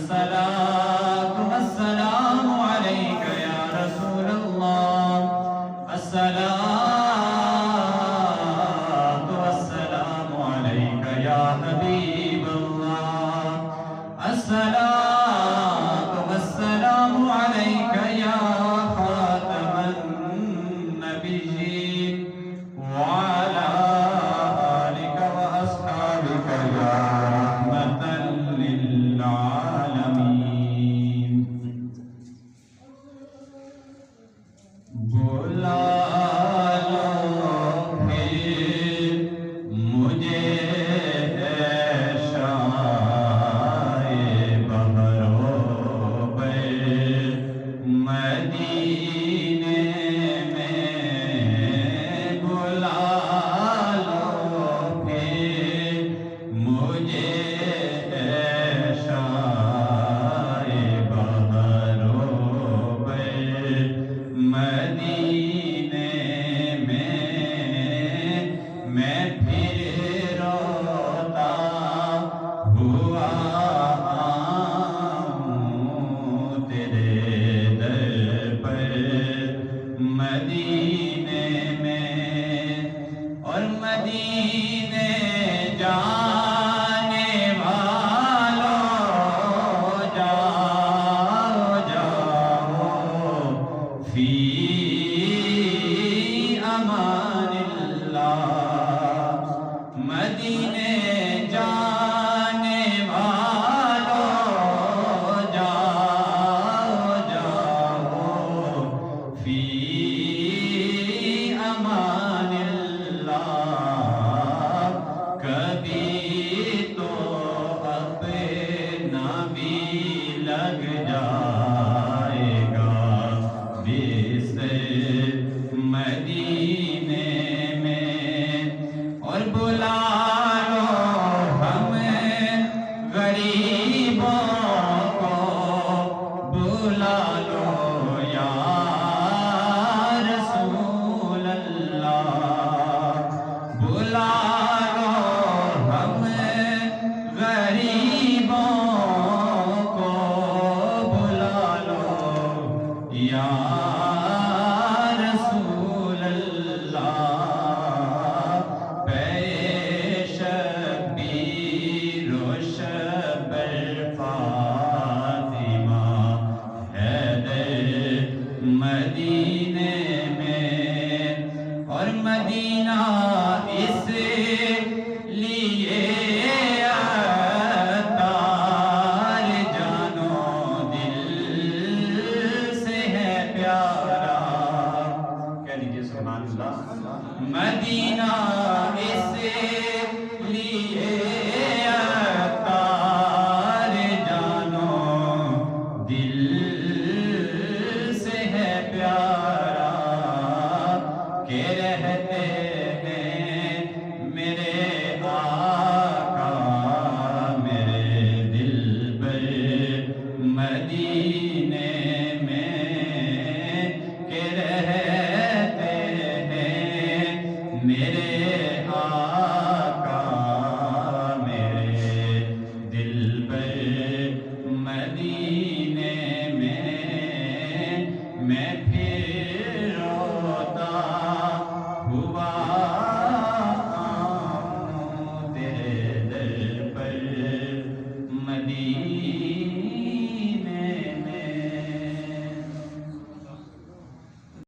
الصلاة والسلام عليك يا رسول الله الصلاة والسلام عليك يا حبيب الله الصلاة والسلام عليك يا خاتم النبيين وعلى آلك وأصحابك يا رحمة للعالمين بلا لو پھر مجھے شائع بہرو بر مدینے میں بلا لو پھر مجھے شائع بہرو بر مدینے میں پھر روتا ہوا آؤں تیرے در پر مدینے میں اور مدینے جانے والوں جاؤ جاؤ فی امان اللہ مدینے جانے والوں جاؤ جاؤ فی امان اللہ کبھی تو اپنا بھی لگ جائے گا مدینے میں اور بلا لو ہم غریبوں کو بلا لو یا رسول اللہ بلا لو ہم غریبوں کو بلا لو یا رسول اللہ پیش شبیر و شبر فاطمہ حیدر مدینے میں اور مدینہ اس لیے عطار جانو دل سے ہے پیارا کہہ دیجئے سبحان اللہ مدینہ اس لیے عطار جانو دل سے ہے پیارا کہ رہتے ہیں میرے آقا میرے دل پر مدینہ